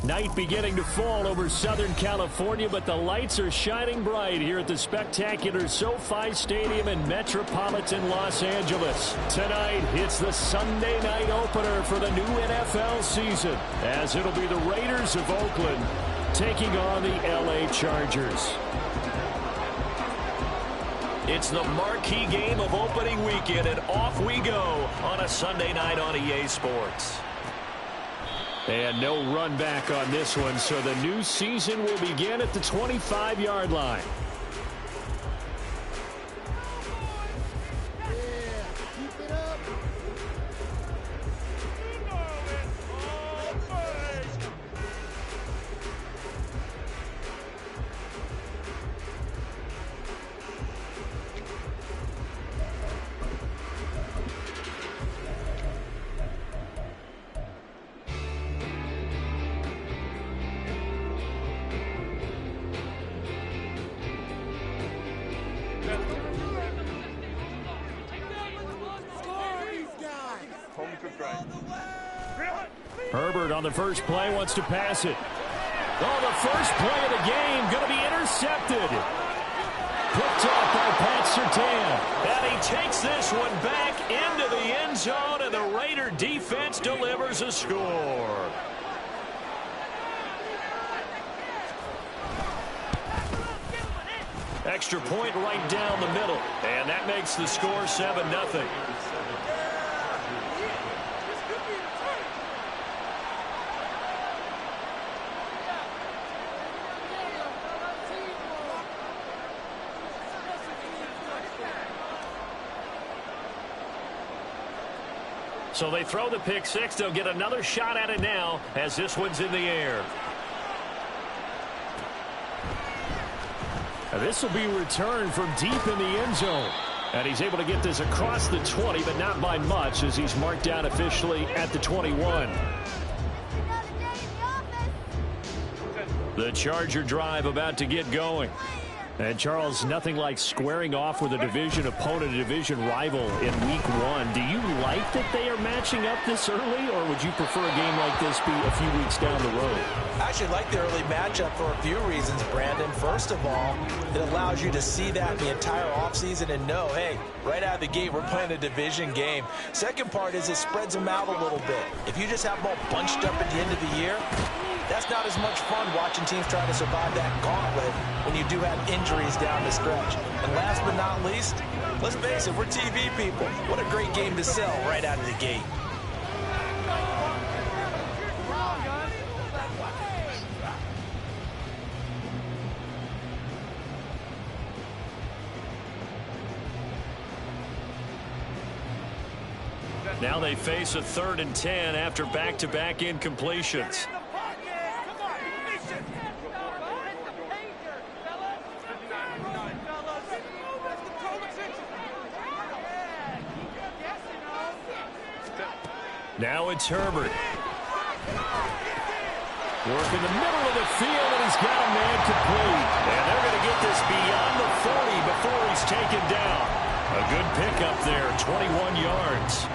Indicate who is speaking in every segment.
Speaker 1: Night beginning to fall over Southern California, but the lights are shining bright here at the spectacular SoFi Stadium in metropolitan Los Angeles. Tonight, it's the Sunday night opener for the new NFL season, as it'll be the Raiders of Oakland taking on the LA Chargers. It's the marquee game of opening weekend, and off we go on a Sunday night on EA Sports. And no run back on this one, so the new season will begin at the 25-yard line. Herbert on the first play wants to pass it. Oh, the first play of the game going to be intercepted. Picked off by Pat Surtain. And he takes this one back into the end zone, and the Raider defense delivers a score. Extra point right down the middle, and that makes the score 7-0. So they throw the pick six. They'll get another shot at it now as this one's in the air. Now this will be returned from deep in the end zone. And he's able to get this across the 20, but not by much, as he's marked down officially at the 21. The Charger drive about to get going. And, Charles, nothing like squaring off with a division opponent, a division rival in Week 1. Do you like that they are matching up this early, or would you prefer a game like this be a few weeks down the road?
Speaker 2: I actually like the early matchup for a few reasons, Brandon. First of all, it allows you to see that the entire offseason and know, hey, right out of the gate, we're playing a division game. Second part is it spreads them out a little bit. If you just have them all bunched up at the end of the year, that's not as much fun watching teams try to survive that gauntlet when you do have injuries down the stretch. And last but not least, let's face it, we're TV people. What a great game to sell right out of the gate.
Speaker 1: Now they face a 3rd and 10 after back-to-back incompletions. Now it's Herbert. Working the middle of the field, and he's got a man complete. And they're going to get this beyond the 40 before he's taken down. A good pickup there, 21 yards.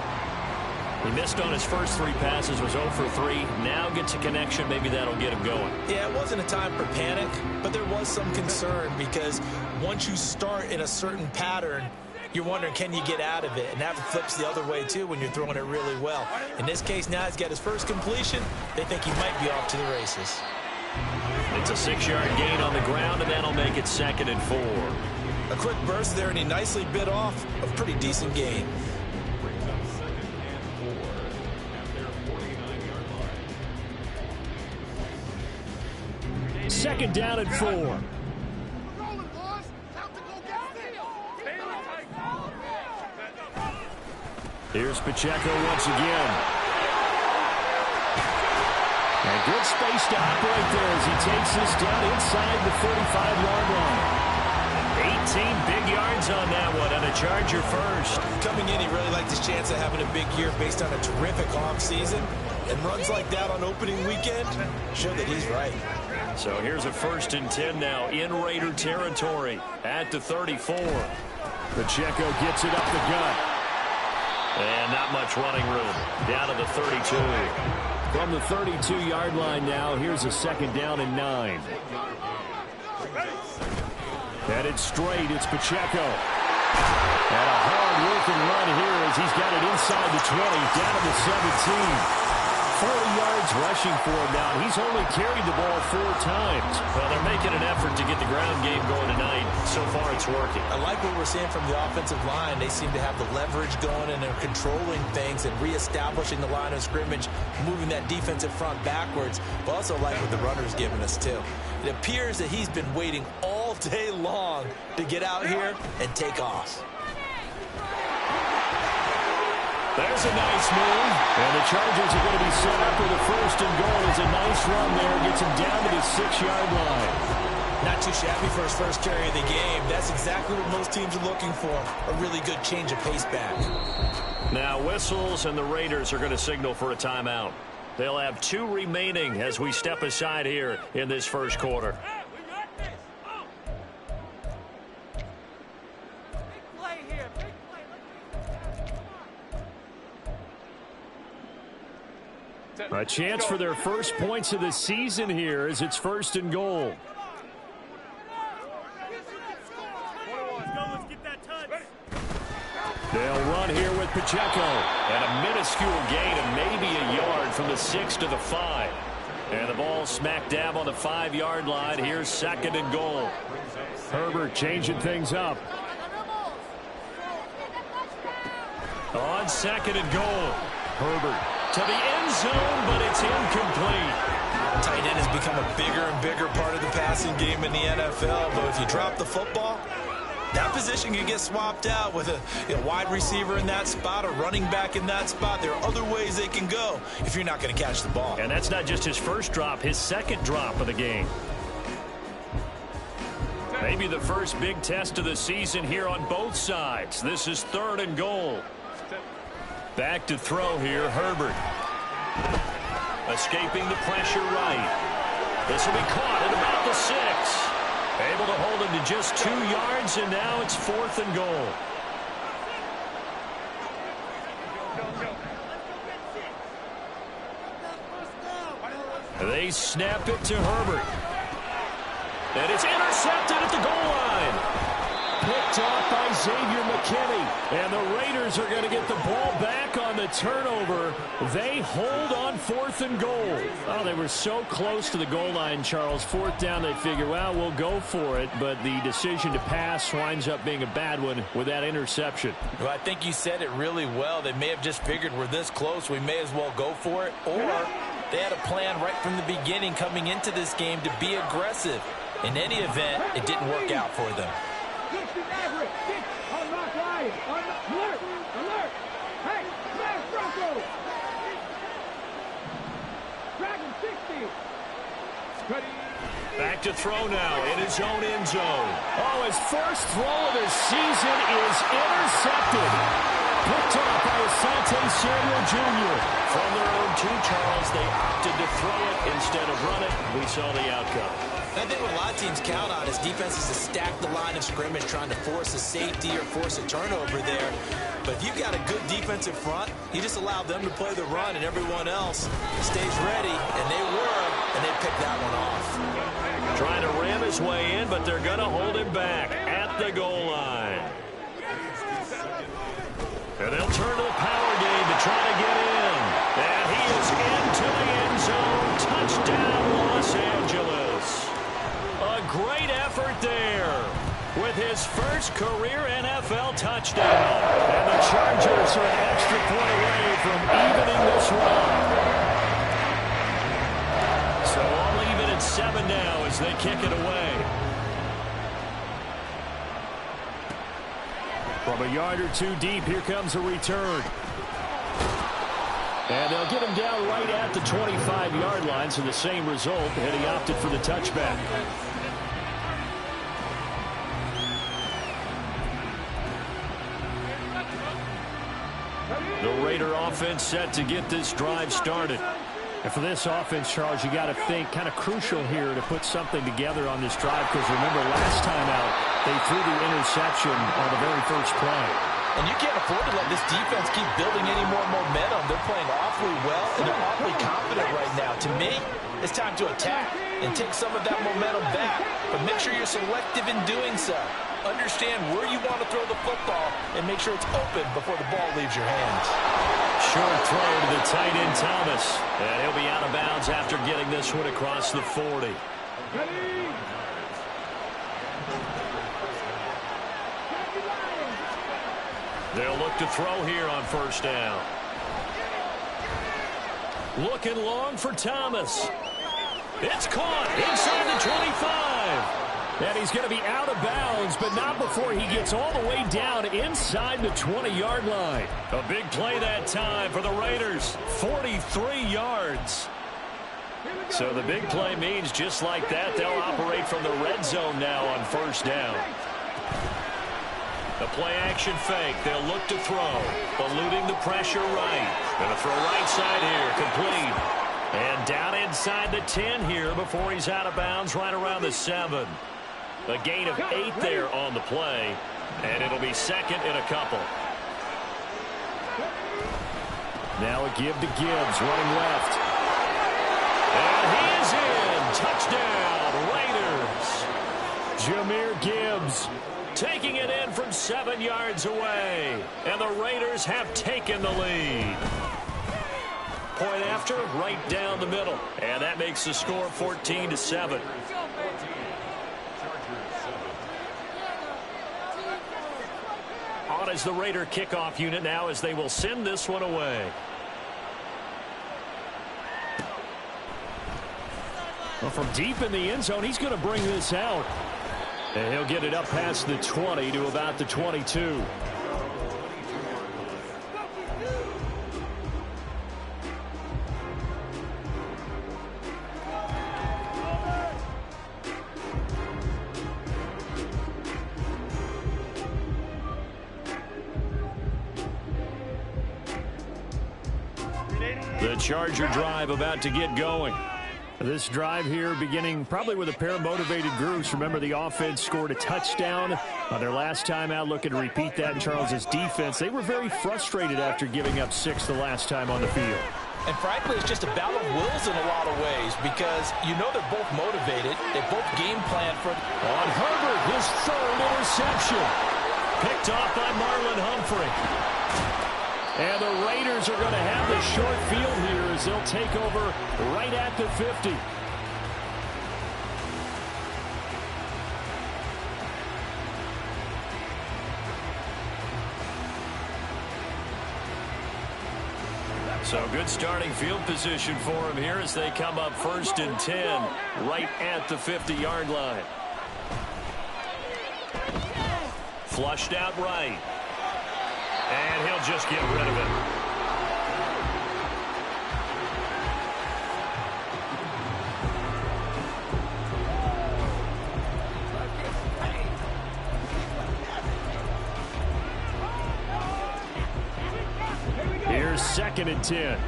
Speaker 1: He missed on his first 3 passes, was 0 for 3. Now gets a connection. Maybe that'll get him going.
Speaker 2: Yeah, it wasn't a time for panic, but there was some concern because once you start in a certain pattern, you're wondering, can you get out of it? And that flips the other way, too, when you're throwing it really well. In this case, now he's got his first completion. They think he might be off to the races.
Speaker 1: It's a 6-yard gain on the ground, and that'll make it 2nd and 4.
Speaker 2: A quick burst there, and he nicely bit off a pretty decent gain.
Speaker 1: Second down and 4. Here's Pacheco once again. And good space to operate there as he takes this down inside the 45-yard line. 18 big yards on that one, and a Charger first.
Speaker 2: Coming in, he really liked his chance of having a big year based on a terrific offseason. And runs like that on opening weekend show that he's right.
Speaker 1: So here's a 1st and 10 now in Raider territory at the 34. Pacheco gets it up the gut. And not much running room. Down to the 32. From the 32-yard line now, here's a 2nd down and 9. Headed straight, it's Pacheco. And a hard-working run here as he's got it inside the 20, down to the 17. 40 yards rushing for him now. He's only carried the ball 4 times.
Speaker 3: Well, they're making an effort to get the ground game going tonight. So far, it's working.
Speaker 2: I like what we're seeing from the offensive line. They seem to have the leverage going, and they're controlling things and reestablishing the line of scrimmage, moving that defensive front backwards, but also like what the runner's giving us, too. It appears that he's been waiting all day long to get out here and take off.
Speaker 1: There's a nice move, and the Chargers are going to be set up with a 1st and goal. It's a nice run there, gets him down to the 6-yard line.
Speaker 2: Not too shabby for his first carry of the game. That's exactly what most teams are looking for, a really good change of pace back.
Speaker 3: Now whistles, and the Raiders are going to signal for a timeout. They'll have 2 remaining as we step aside here in this first quarter.
Speaker 1: A chance for their first points of the season here as it's 1st and goal. They'll run here with Pacheco. And a minuscule gain of maybe a yard from the 6 to the 5. And the ball smack dab on the 5-yard line. Here's 2nd and goal. Herbert changing things up. On 2nd and goal. Herbert to the end zone, but it's incomplete.
Speaker 2: Tight end has become a bigger and bigger part of the passing game in the NFL, but if you drop the football, that position can get swapped out with a wide receiver in that spot, a running back in that spot. There are other ways they can go if you're not going to catch the ball.
Speaker 3: And that's not just his first drop, his 2nd drop of the game. Maybe the first big test of the season here on both sides. This is 3rd and goal. Back to throw here, Herbert. Escaping the pressure right. This will be caught at about the 6. Able to hold him to just 2 yards, and now it's 4th and goal. They snap it to Herbert. And it's intercepted at the goal line. Picked off by Xavier McKinney. And the Raiders are going to get the ball back on the turnover. They hold on 4th and goal. Oh, they were so close to the goal line, Charles. 4th down, they figure, well, we'll go for it. But the decision to pass winds up being a bad one with that interception.
Speaker 2: Well, I think you said it really well. They may have just figured we're this close, we may as well go for it. Or they had a plan right from the beginning coming into this game to be aggressive. In any event, it didn't work out for them.
Speaker 1: Back to throw now in his own end zone. Oh, his first throw of the season is intercepted. Picked off by Asante Samuel Jr.
Speaker 3: From their own 2, Charles, they opted to throw it instead of run it. We saw the outcome.
Speaker 2: I think what a lot of teams count on is defenses to stack the line of scrimmage, trying to force a safety or force a turnover there. But if you've got a good defensive front, you just allow them to play the run, and everyone else stays ready, and they were, and they picked that one off.
Speaker 3: Trying to ram his way in, but they're going to hold him back at the goal line. And they'll turn to the power game to try to get in. And he is into the end zone. Touchdown, Los Angeles. A great effort there with his first career NFL touchdown.
Speaker 1: And the Chargers are an extra point away from evening this run.
Speaker 3: So all even at 7 now as they kick it away.
Speaker 1: From a yard or 2 deep, here comes a return. And they'll get him down right at the 25-yard line, so the same result, and he opted for the touchback. The Raider offense set to get this drive started. And for this offense, Charles, you got to think kind of crucial here to put something together on this drive, because remember last time out, they threw the interception on the very first play.
Speaker 2: And you can't afford to let this defense keep building any more momentum. They're playing awfully well, and they're awfully confident right now. To me, it's time to attack and take some of that momentum back. But make sure you're selective in doing so. Understand where you want to throw the football and make sure it's open before the ball leaves your hands.
Speaker 1: Short throw to the tight end, Thomas. And he'll be out of bounds after getting this one across the 40. They'll look to throw here on first down. Looking long for Thomas. It's caught inside the 25. And he's going to be out of bounds, but not before he gets all the way down inside the 20-yard line. A big play that time for the Raiders. 43 yards. So the big play means just like that, they'll operate from the red zone now on first down. The play-action fake. They'll look to throw. Eluding the pressure right. Going to throw right side here. Complete. And down inside the 10 here before he's out of bounds right around the 7. A gain of 8 there on the play. And it'll be second and a couple. Now a give to Gibbs running left. And he is in. Touchdown, Raiders. Jahmyr Gibbs taking it in from 7 yards away. And the Raiders have taken the lead. Point after, right down the middle. And that makes the score 14-7. On is the Raider kickoff unit now as they will send this one away. Well, from deep in the end zone, he's going to bring this out. And he'll get it up past the 20 to about the 22. The Charger drive about to get going. This drive here beginning probably with a pair of motivated groups. Remember, the offense scored a touchdown on their last time out. Looking to repeat that in Charles's defense. They were very frustrated after giving up 6 the last time on the field.
Speaker 2: And frankly, it's just a battle of wills in a lot of ways because you know they're both motivated. They both game plan for...
Speaker 1: On Herbert, his 3rd interception. Picked off by Marlon Humphrey. And the Raiders are going to have the short field here as they'll take over right at the 50. So good starting field position for him here as they come up 1st and 10 right at the 50-yard line. Flushed out right. And he'll just get rid of it. Here's 2nd and 10.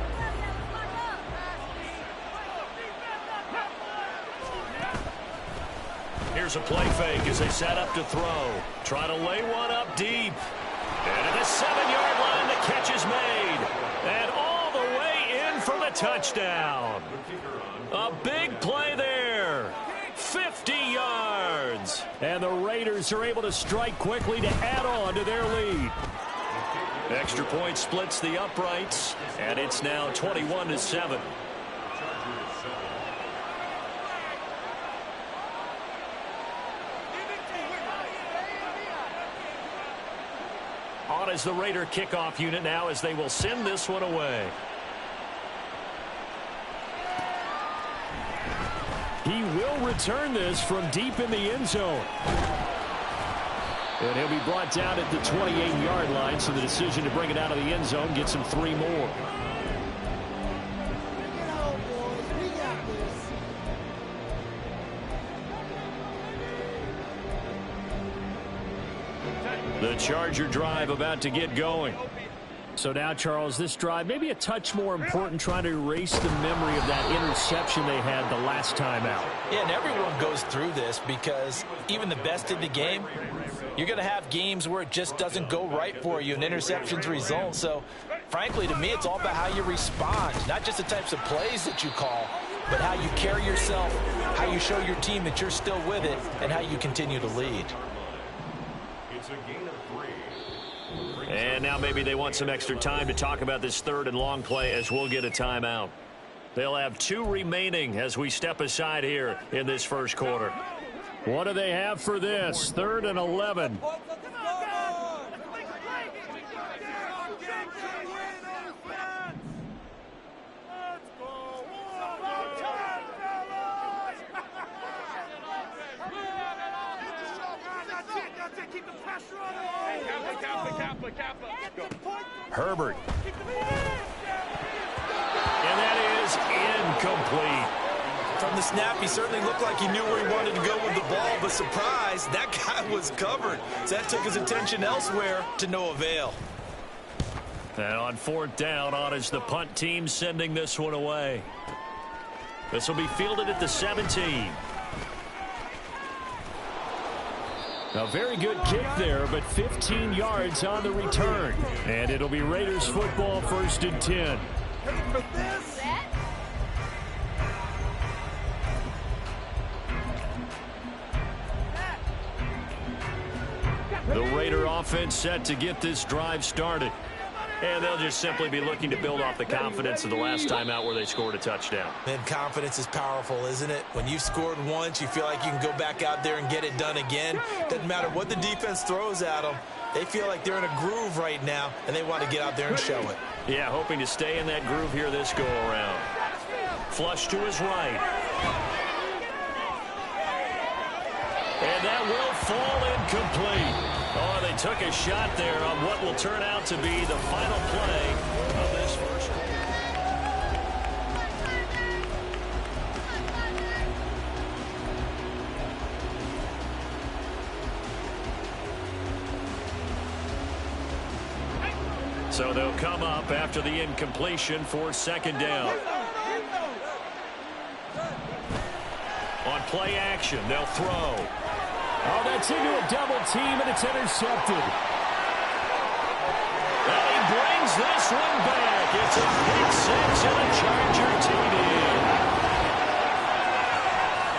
Speaker 1: Here's a play fake as they set up to throw. Try to lay one up deep. And at the 7-yard line, the catch is made. And all the way in for the touchdown. A big play there. 50 yards. And the Raiders are able to strike quickly to add on to their lead. Extra point splits the uprights. And it's now 21-7. On is the Raider kickoff unit now as they will send this one away. He will return this from deep in the end zone. And he'll be brought down at the 28-yard line, so the decision to bring it out of the end zone gets him 3 more. The Charger drive about to get going. So now, Charles, this drive maybe a touch more important, trying to erase the memory of that interception they had the last time out.
Speaker 2: Yeah, and everyone goes through this because even the best in the game, You're going to have games where it just doesn't go right for you and interceptions result. So, frankly, to me, it's all about how you respond. Not just the types of plays that you call, but how you carry yourself, how you show your team that you're still with it, and how you continue to lead.
Speaker 3: It's a gain of 3.
Speaker 1: And now maybe they want some extra time to talk about this third and long play as we'll get a timeout. They'll have 2 remaining as we step aside here in this first quarter. What do they have for this? 3rd and 11. Herbert. And that is incomplete.
Speaker 2: From the snap, he certainly looked like he knew where he wanted to go with the ball, but surprise, that guy was covered. So that took his attention elsewhere to no avail.
Speaker 1: And on 4th down, on is the punt team sending this one away. This will be fielded at the 17. A very good kick there, but 15 yards on the return. And it'll be Raiders football, 1st and 10. The Raider offense set to get this drive started. And they'll just simply be looking to build off the confidence of the last time out where they scored a touchdown.
Speaker 2: And confidence is powerful, isn't it? When you've scored once, you feel like you can go back out there and get it done again. Doesn't matter what the defense throws at them. They feel like they're in a groove right now, and they want to get out there and show it.
Speaker 1: Yeah, hoping to stay in that groove here this go-around. Flush to his right. And that will fall incomplete. Oh, they took a shot there on what will turn out to be the final play of this first quarter. So they'll come up after the incompletion for 2nd down. On play action, they'll throw. Oh, that's into a double team, and it's intercepted. And he brings this one back. It's a pick 6 and a Charger TD.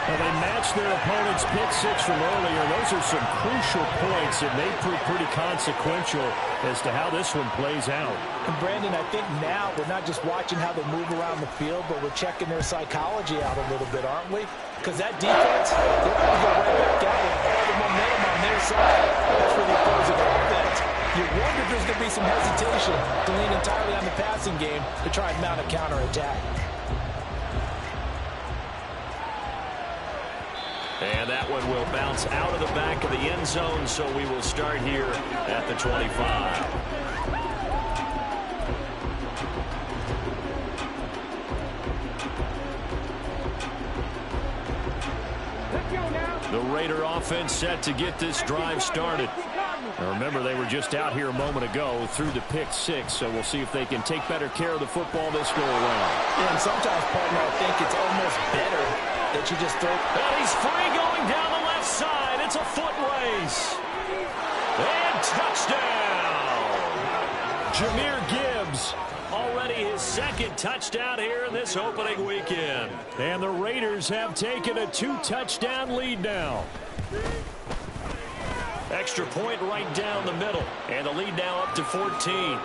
Speaker 1: Well, they matched their opponent's pick 6 from earlier. Those are some crucial points that may prove pretty consequential as to how this one plays out.
Speaker 2: And Brandon, I think now we're not just watching how they move around the field, but we're checking their psychology out a little bit, aren't we? Because that defense, they're going to go right back out with all the momentum on their side. That's for the opposing offense. You wonder if there's going to be some hesitation to lean entirely on the passing game to try and mount a counterattack.
Speaker 1: And that one will bounce out of the back of the end zone, so we will start here at the 25. The Raider offense set to get this drive started. Now remember, they were just out here a moment ago through the pick 6, so we'll see if they can take better care of the football this go-around.
Speaker 2: Yeah, and sometimes, partner, I think it's almost better that you just throw.
Speaker 1: And he's free going down the left side. It's a foot race. And touchdown. Jahmyr Gibbs. Already his 2nd touchdown here in this opening weekend. And the Raiders have taken a 2-touchdown lead now. Extra point right down the middle. And the lead now up to 14.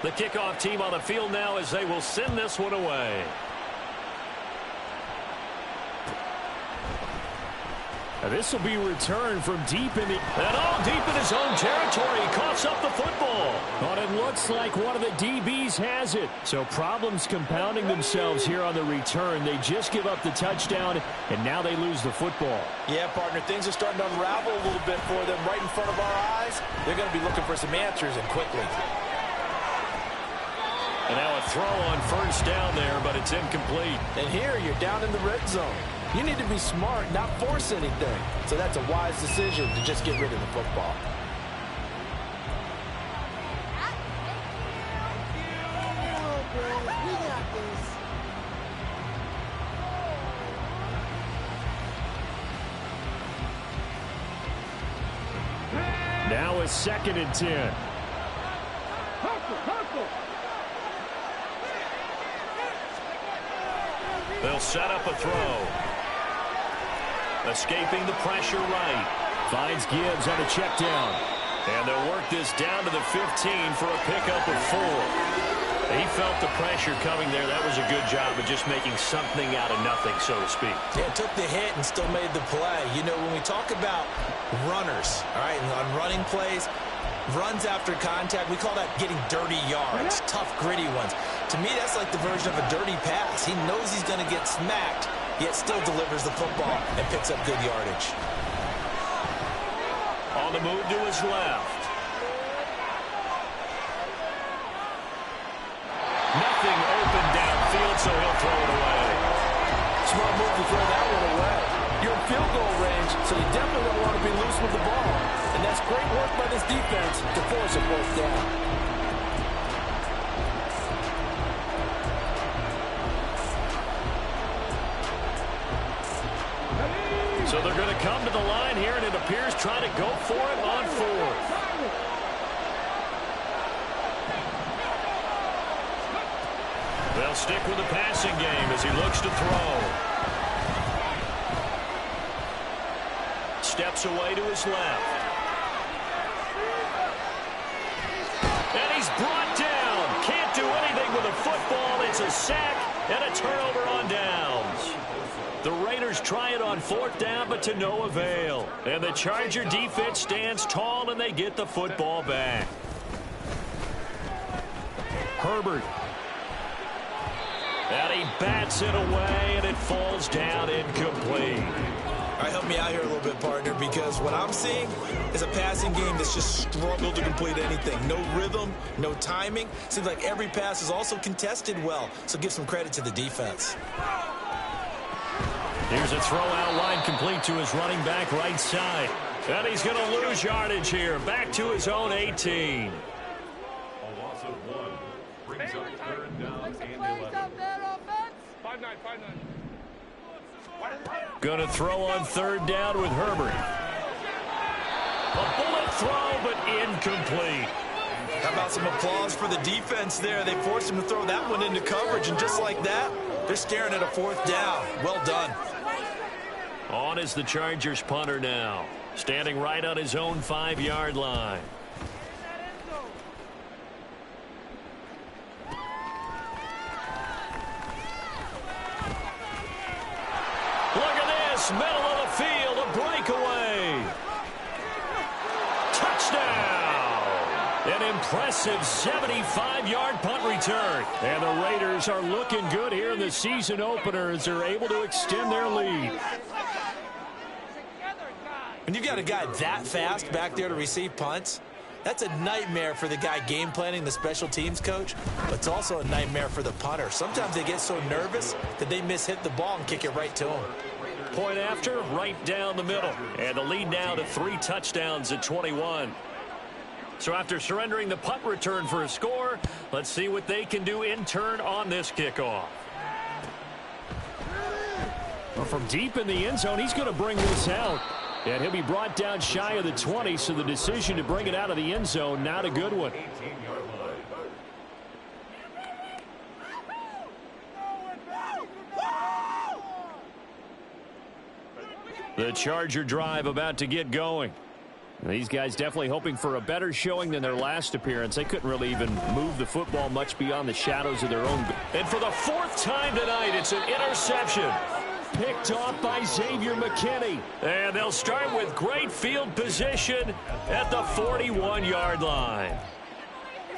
Speaker 1: The kickoff team on the field now as they will send this one away. Now this will be returned from deep in the... And all deep in his own territory. He coughs up the football. But it looks like one of the DBs has it. So problems compounding themselves here on the return. They just give up the touchdown, and now they lose the football.
Speaker 2: Yeah, partner, things are starting to unravel a little bit for them right in front of our eyes. They're going to be looking for some answers, and quickly.
Speaker 1: And now a throw on 1st down there, but it's incomplete.
Speaker 2: And here you're down in the red zone. You need to be smart, not force anything. So that's a wise decision to just get rid of the football.
Speaker 1: Now a 2nd and 10.
Speaker 3: They'll set up a throw. Escaping the pressure right.
Speaker 1: Finds Gibbs on a check down.
Speaker 3: And they'll work this down to the 15 for a pickup of 4. He felt the pressure coming there. That was a good job of just making something out of nothing, so to speak.
Speaker 2: Yeah, took the hit and still made the play. You know, when we talk about runners, all right, and on running plays, runs after contact, we call that getting dirty yards, tough, gritty ones. To me, that's like the version of a dirty pass. He knows he's going to get smacked, yet still delivers the football and picks up good yardage.
Speaker 3: On the move to his left. Nothing open downfield, so he'll throw it away.
Speaker 4: Smart move to throw that one away. You're in field goal range, so you definitely don't want to be loose with the ball. And that's great work by this defense to force a 4th down.
Speaker 3: So they're going to come to the line here, and it appears trying to go for it on 4th. They'll stick with the passing game as he looks to throw. Steps away to his left. And he's brought down. Can't do anything with a football. It's a sack and a turnover on downs. The Raiders try it on 4th down, but to no avail. And the Charger defense stands tall, and they get the football back.
Speaker 1: Herbert.
Speaker 3: And he bats it away, and it falls down incomplete.
Speaker 2: All right, help me out here a little bit, partner, because what I'm seeing is a passing game that's just struggled to complete anything. No rhythm, no timing. Seems like every pass is also contested well, so give some credit to the defense.
Speaker 3: Here's a throw out line complete to his running back right side. And he's going to lose yardage here. Back to his own 18.
Speaker 5: A loss of 1 brings up 3rd down and 11.
Speaker 6: 5-9.
Speaker 3: Going to throw on 3rd down with Herbert. A bullet throw, but incomplete.
Speaker 2: How about some applause for the defense there? They forced him to throw that one into coverage, and just like that, they're staring at a 4th down. Well done.
Speaker 3: On is the Chargers punter now, standing right on his own 5-yard line. Look at this, middle of the field, a breakaway. Touchdown! An impressive 75-yard punt return. And the Raiders are looking good here in the season opener as they're able to extend their lead.
Speaker 2: When you've got a guy that fast back there to receive punts, that's a nightmare for the guy game planning, the special teams coach, but it's also a nightmare for the punter. Sometimes they get so nervous that they hit the ball and kick it right to him.
Speaker 3: Point after, right down the middle. And the lead now to 3 touchdowns at 21. So after surrendering the punt return for a score, let's see what they can do in turn on this kickoff.
Speaker 1: Well, from deep in the end zone, he's going to bring this out. And he'll be brought down shy of the 20, so the decision to bring it out of the end zone, not a good one. The Charger drive about to get going. These guys definitely hoping for a better showing than their last appearance. They couldn't really even move the football much beyond the shadows of their own.
Speaker 3: And for the 4th time tonight, it's an interception. Picked off by Xavier McKinney. And they'll start with great field position at the 41-yard line.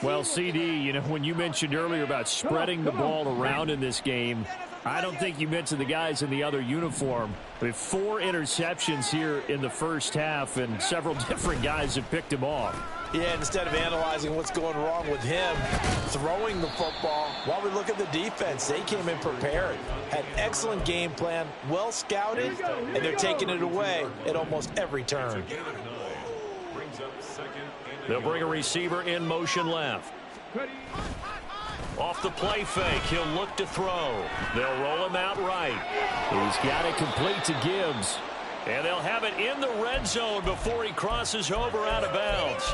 Speaker 1: Well, CD, you know, when you mentioned earlier about spreading the ball around in this game, I don't think you mentioned the guys in the other uniform. With 4 interceptions here in the first half, and several different guys have picked him off.
Speaker 2: Yeah, instead of analyzing what's going wrong with him throwing the football, while we look at the defense, they came in prepared, had excellent game plan, well scouted, and they're taking it away at almost every turn.
Speaker 3: They'll bring a receiver in motion left. Off the play fake, he'll look to throw. They'll roll him out right.
Speaker 1: He's got it complete to Gibbs. And they'll have it in the red zone before he crosses over out of bounds.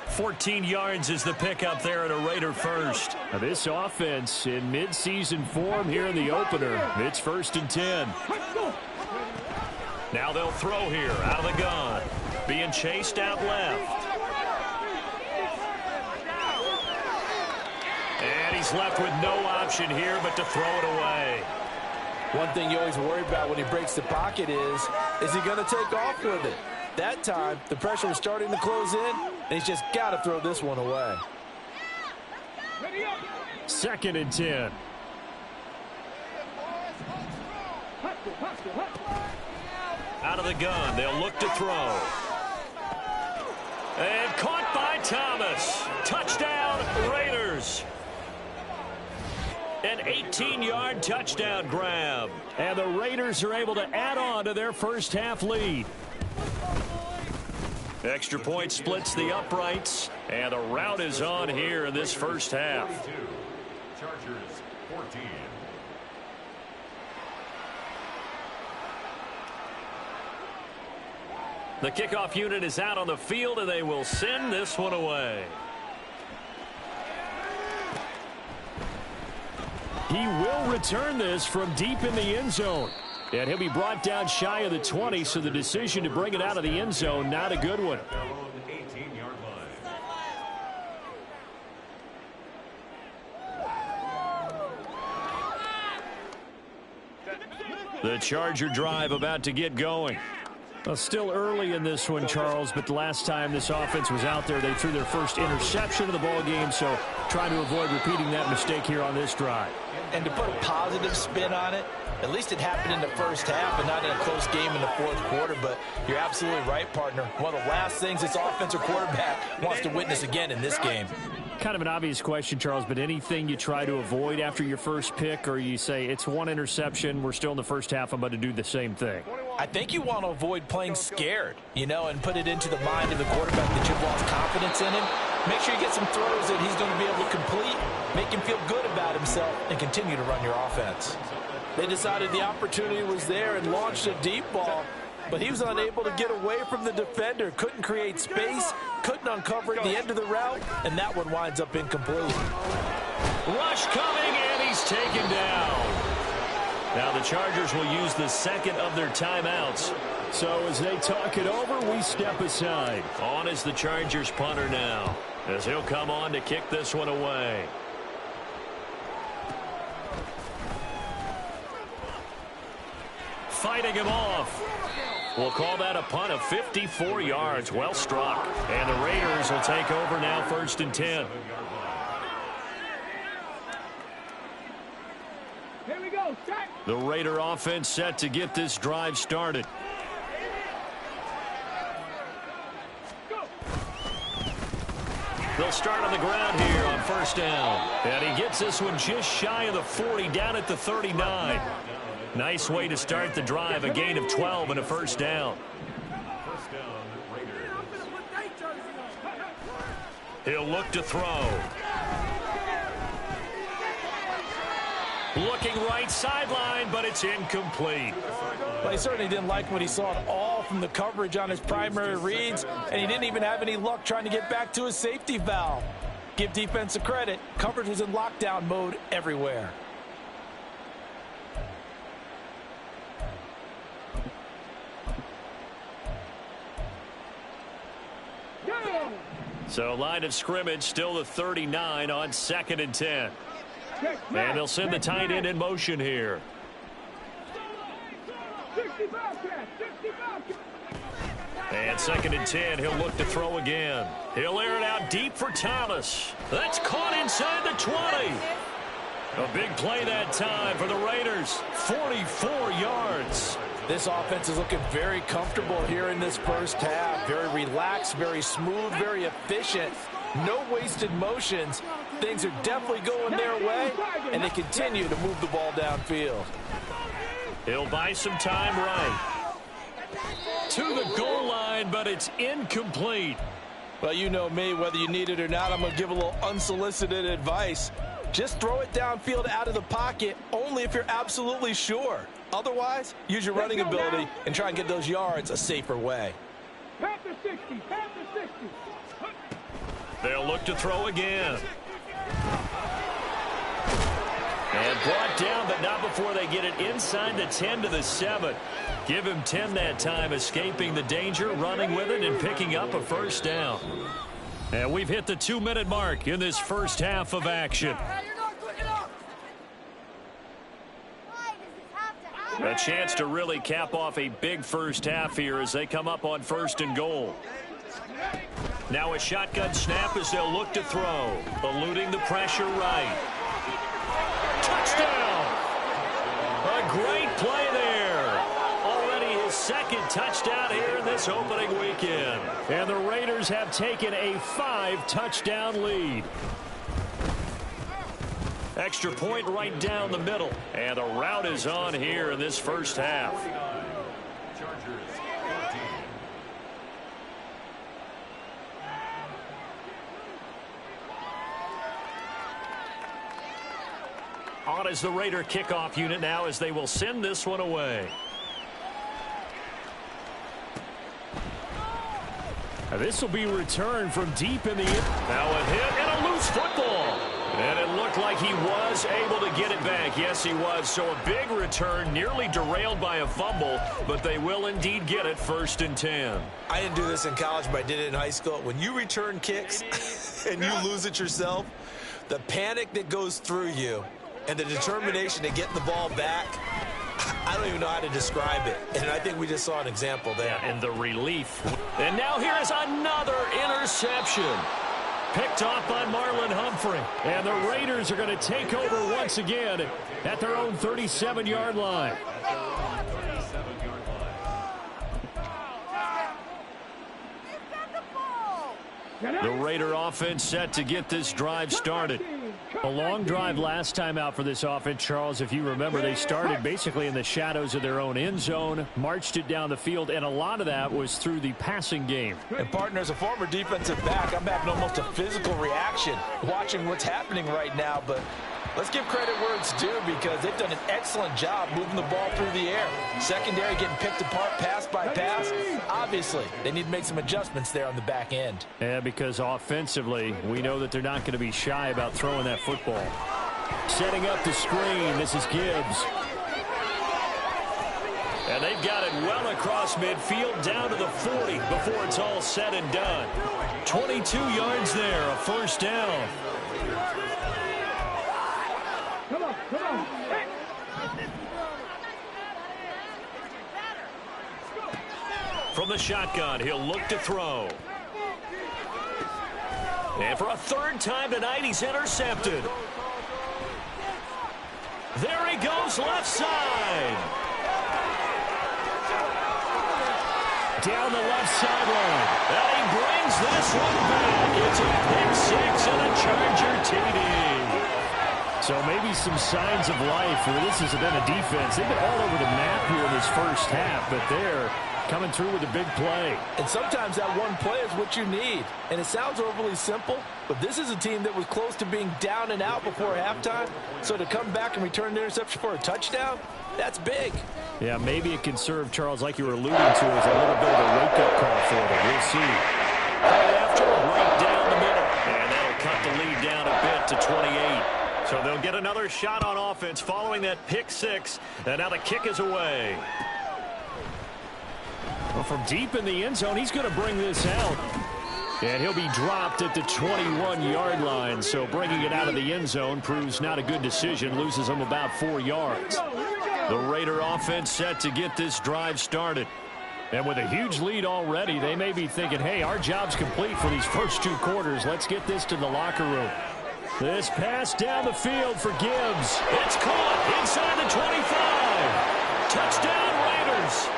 Speaker 1: 14 yards is the pickup there at a Raider first. Now this offense in midseason form here in the opener. It's 1st and 10. Now they'll throw here out of the gun. Being chased out left. And he's left with no option here but to throw it away.
Speaker 4: One thing you always worry about when he breaks the pocket is he going to take off with it? That time, the pressure was starting to close in, and he's just got to throw this one away.
Speaker 1: 2nd and 10. Out of the gun, they'll look to throw. And caught by Thomas. Touchdown, Raiders. An 18-yard touchdown grab. And the Raiders are able to add on to their first half lead. Extra point splits the uprights. And the rout is on here in this first half.
Speaker 5: Chargers 14.
Speaker 1: The kickoff unit is out on the field, and they will send this one away. He will return this from deep in the end zone. And he'll be brought down shy of the 20, so the decision to bring it out of the end zone, not a good one.
Speaker 5: 18-yard line.
Speaker 1: The Charger drive about to get going. Well, still early in this one, Charles, but the last time this offense was out there, they threw their first interception of the ball game, so trying to avoid repeating that mistake here on this drive.
Speaker 2: And to put a positive spin on it, at least it happened in the first half and not in a close game in the fourth quarter. But you're absolutely right, partner. One of the last things this offensive quarterback wants to witness again in this game.
Speaker 1: Kind of an obvious question, Charles, but anything you try to avoid after your first pick, or you say it's one interception, we're still in the first half, I'm about to do the same thing?
Speaker 2: I think you want to avoid playing scared, and put it into the mind of the quarterback that you've lost confidence in him. Make sure you get some throws that he's going to be able to complete, make him feel good about himself, and continue to run your offense.
Speaker 4: They decided the opportunity was there and launched a deep ball, but he was unable to get away from the defender, couldn't create space, couldn't uncover at the end of the route, and that one winds up incomplete.
Speaker 1: Rush coming, and he's taken down. Now the Chargers will use the second of their timeouts. So as they talk it over, we step aside. On is the Chargers punter now, as he'll come on to kick this one away. Fighting him off. We'll call that a punt of 54 yards. Well struck. And the Raiders will take over now, 1st and 10.
Speaker 6: Here we go. Set.
Speaker 1: The Raider offense set to get this drive started. They'll start on the ground here on 1st down. And he gets this one just shy of the 40, down at the 39. Nice way to start the drive, a gain of 12 and a 1st down.
Speaker 5: First down, Raiders.
Speaker 1: He'll look to throw. Looking right sideline, but it's incomplete.
Speaker 4: Well, he certainly didn't like what he saw at all from the coverage on his primary reads, and he didn't even have any luck trying to get back to his safety valve. Give defense a credit. Coverage was in lockdown mode everywhere.
Speaker 1: So line of scrimmage still the 39 on 2nd and 10. And they'll send the tight end in motion here. And 2nd and 10, he'll look to throw again. He'll air it out deep for Thomas. That's caught inside the 20. A big play that time for the Raiders. 44 yards.
Speaker 4: This offense is looking very comfortable here in this first half. Very relaxed, very smooth, very efficient. No wasted motions. Things are definitely going their way, and they continue to move the ball downfield.
Speaker 1: He'll buy some time right. To the goal line, but it's incomplete.
Speaker 4: Well, you know me, whether you need it or not, I'm going to give a little unsolicited advice. Just throw it downfield out of the pocket, only if you're absolutely sure.
Speaker 2: Otherwise, use your running ability and try and get those yards a safer way.
Speaker 6: Past the 60, past the 60.
Speaker 1: They'll look to throw again. And brought down, but not before they get it inside the 10 to the 7. Give him 10 that time, escaping the danger, running with it, and picking up a first down. And we've hit the 2-minute mark in this first half of action. A chance to really cap off a big first half here as they come up on 1st and goal. Now a shotgun snap as they'll look to throw. Eluding the pressure right. Touchdown! A great play there. Already his 2nd touchdown here in this opening weekend. And the Raiders have taken a 5-touchdown lead. Extra point right down the middle. And the route is on here in this first half. On is the Raider kickoff unit now as they will send this one away. This will be returned from deep in the end. Now a hit and a loose football. And it looked like he was able to get it back. Yes, he was. So a big return, nearly derailed by a fumble, but they will indeed get it 1st and 10.
Speaker 2: I didn't do this in college, but I did it in high school. When you return kicks and you lose it yourself, the panic that goes through you and the determination to get the ball back, I don't even know how to describe it. And I think we just saw an example there.
Speaker 1: Yeah, and the relief. And now here is another interception. Picked off by Marlon Humphrey. And the Raiders are going to take over once again at their own 37-yard line. The Raider offense set to get this drive started. A long drive last time out for this offense, Charles. If you remember, they started basically in the shadows of their own end zone, marched it down the field, and a lot of that was through the passing game.
Speaker 2: And, partner, as a former defensive back, I'm having almost a physical reaction watching what's happening right now. But let's give credit where it's due because they've done an excellent job moving the ball through the air. Secondary getting picked apart pass by pass. Obviously, they need to make some adjustments there on the back end.
Speaker 1: Yeah, because offensively, we know that they're not going to be shy about throwing that football. Setting up the screen, this is Gibbs. And they've got it well across midfield down to the 40 before it's all said and done. 22 yards there, a first down.
Speaker 6: Come on, come on. Hey.
Speaker 1: From the shotgun, he'll look to throw. And for a 3rd time tonight, he's intercepted. There he goes, left side. Down the left sideline. And he brings this one back. It's a pick 6 and a Charger TD. So maybe some signs of life where this has been a defense. They've been all over the map here in this first half, but they're coming through with a big play.
Speaker 2: And sometimes that one play is what you need. And it sounds overly simple, but this is a team that was close to being down and out before halftime. So to come back and return the interception for a touchdown, that's big.
Speaker 1: Yeah, maybe it can serve, Charles, like you were alluding to, as a little bit of a wake-up call for them. We'll see. Right after, right down the middle. And that'll cut the lead down a bit to 28. So they'll get another shot on offense following that pick 6. And now the kick is away. Well, from deep in the end zone, he's going to bring this out. And he'll be dropped at the 21-yard line. So bringing it out of the end zone proves not a good decision. Loses him about 4 yards. The Raider offense set to get this drive started. And with a huge lead already, they may be thinking, hey, our job's complete for these first 2 quarters. Let's get this to the locker room. This pass down the field for Gibbs. It's caught inside the 25. Touchdown, Raiders.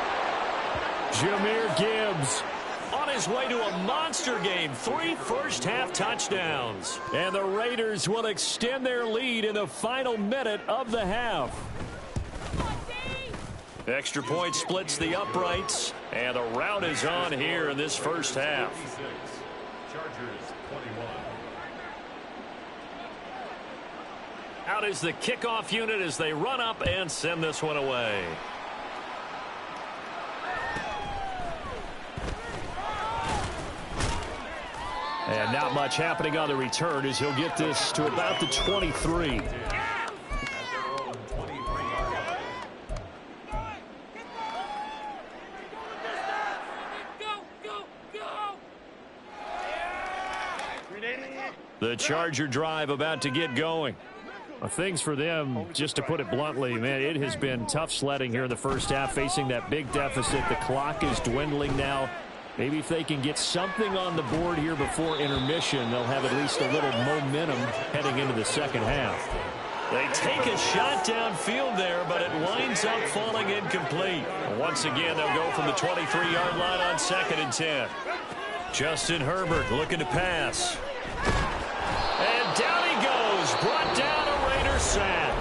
Speaker 1: Jahmyr Gibbs on his way to a monster game. 3 first-half touchdowns. And the Raiders will extend their lead in the final minute of the half. Extra point splits the uprights. And the route is on here in this first half.
Speaker 5: Chargers 21.
Speaker 1: Out is the kickoff unit as they run up and send this one away. And not much happening on the return as he'll get this to about the 23. The Charger drive about to get going. Well, things for them, just to put it bluntly, man, it has been tough sledding here in the first half, facing that big deficit. The clock is dwindling now. Maybe if they can get something on the board here before intermission, they'll have at least a little momentum heading into the second half. They take a shot downfield there, but it winds up falling incomplete. Once again, they'll go from the 23-yard line on 2nd and 10. Justin Herbert looking to pass. And down he goes, brought down a Raider sack.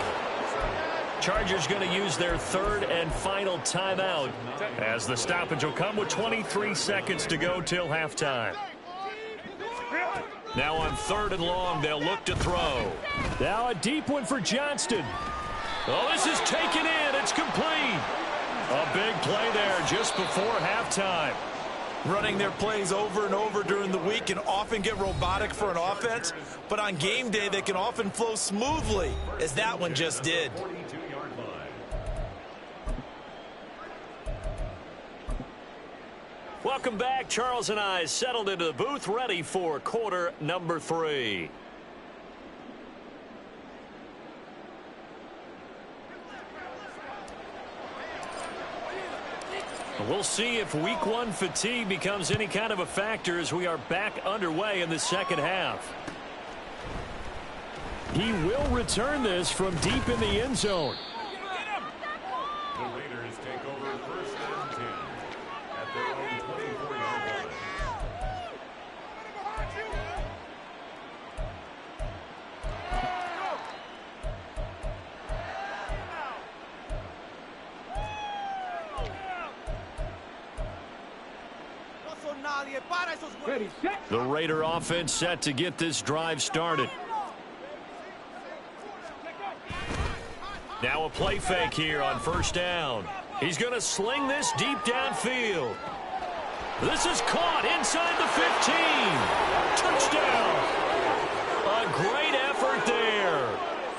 Speaker 1: Chargers going to use their 3rd and final timeout as the stoppage will come with 23 seconds to go till halftime. Now on 3rd and long, they'll look to throw. Now a deep one for Johnston. Oh, this is taken in. It's complete. A big play there just before halftime.
Speaker 2: Running their plays over and over during the week can often get robotic for an offense, but on game day they can often flow smoothly, as that one just did.
Speaker 1: Welcome back. Charles and I settled into the booth, ready for quarter number 3. We'll see if week 1 fatigue becomes any kind of a factor as we are back underway in the second half. He will return this from deep in the end zone.
Speaker 5: The Raiders take over 1st and 10 at their own 24-yard line.
Speaker 6: Ready, set.
Speaker 1: The Raider offense set to get this drive started. Now a play fake here on 1st down. He's going to sling this deep downfield. This is caught inside the 15. Touchdown. A great effort there.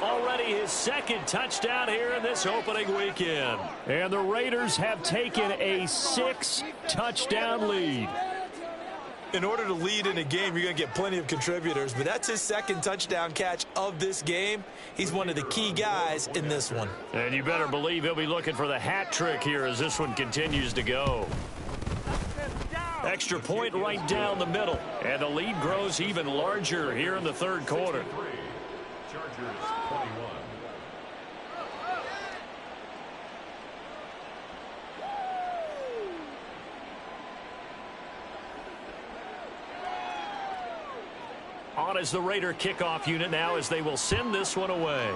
Speaker 1: Already his 2nd touchdown here in this opening weekend. And the Raiders have taken a 6-touchdown lead.
Speaker 2: In order to lead in a game, you're going to get plenty of contributors, but that's his 2nd touchdown catch of this game. He's one of the key guys in this one.
Speaker 1: And you better believe he'll be looking for the hat trick here as this one continues to go. Extra point right down the middle, and the lead grows even larger here in the 3rd quarter.
Speaker 5: Chargers 21.
Speaker 1: On is the Raider kickoff unit now as they will send this one away.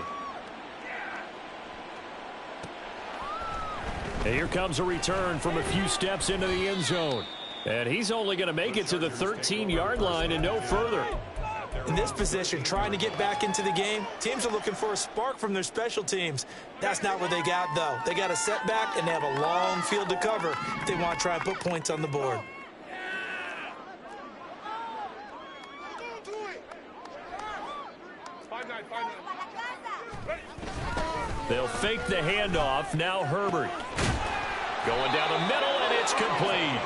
Speaker 1: And here comes a return from a few steps into the end zone. And he's only going to make it to the 13-yard line and no further.
Speaker 2: In this position, trying to get back into the game, teams are looking for a spark from their special teams. That's not what they got, though. They got a setback, and they have a long field to cover if they want to try and put points on the board.
Speaker 1: They'll fake the handoff. Now Herbert. Going down the middle, and it's complete.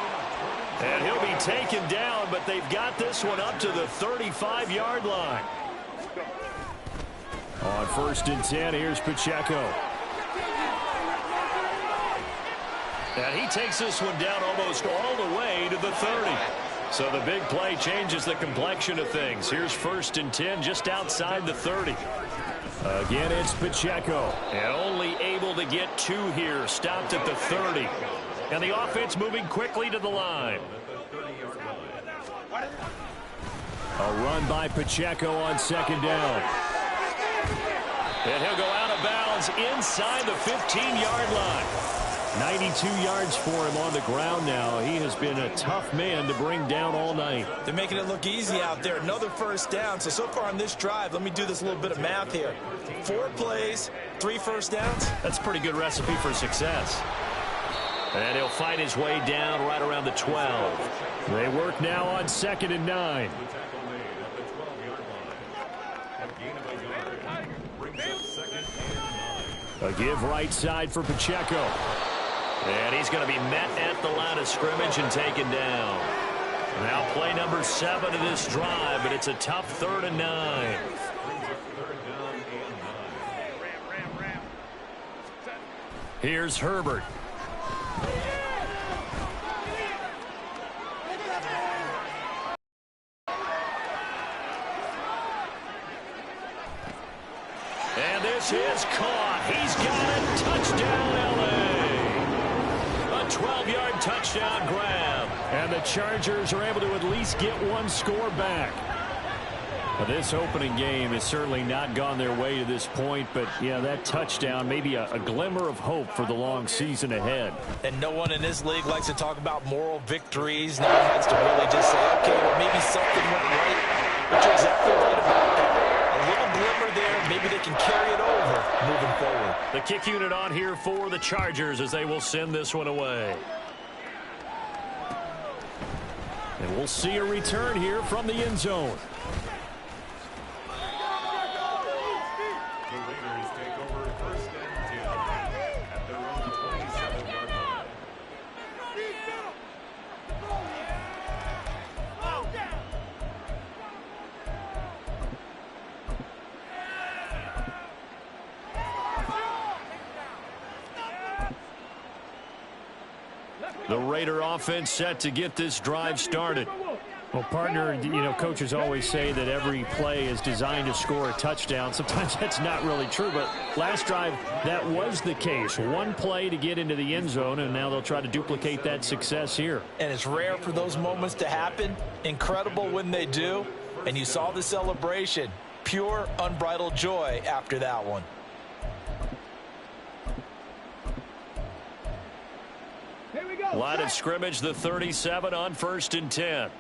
Speaker 1: And he'll be taken down, but they've got this one up to the 35-yard line. On 1st and 10, here's Pacheco. And he takes this one down almost all the way to the 30. So the big play changes the complexion of things. Here's 1st and 10 just outside the 30. Again, it's Pacheco. And only able to get 2 here. Stopped at the 30. And the offense moving quickly to the line. A run by Pacheco on 2nd down. And he'll go out of bounds inside the 15-yard line. 92 yards for him on the ground now. He has been a tough man to bring down all night.
Speaker 2: They're making it look easy out there. Another first down. So far on this drive, let me do this little bit of math here. 4 plays, 3 first downs.
Speaker 1: That's a pretty good recipe for success. And he'll fight his way down right around the 12. They work now on 2nd and 9. A give right side for Pacheco. And he's going to be met at the line of scrimmage and taken down. Now play number 7 of this drive, but it's a tough 3rd and 9. Here's Herbert. And this is caught. He's got it. Touchdown, L.A. A 12-yard touchdown grab. And the Chargers are able to at least get one score back. Well, this opening game has certainly not gone their way to this point, but, yeah, that touchdown, maybe a glimmer of hope for the long season ahead.
Speaker 2: And no one in this league likes to talk about moral victories. Now he has to really just say, okay, well, maybe something went right. But you're exactly right about that. A little glimmer there. Maybe they can carry it over moving forward.
Speaker 1: The kick unit on here for the Chargers as they will send this one away. And we'll see a return here from the end zone.
Speaker 5: The Raiders take over 1st and 10 at their own 27-yard line.
Speaker 1: The Raider offense set to get this drive started. Well, partner, you know, coaches always say that every play is designed to score a touchdown. Sometimes that's not really true, but last drive, that was the case. One play to get into the end zone, and now they'll try to duplicate that success here.
Speaker 2: And it's rare for those moments to happen. Incredible when they do. And you saw the celebration. Pure, unbridled joy after that one.
Speaker 6: Here we go.
Speaker 1: Line of scrimmage, the 37 on 1st and 10.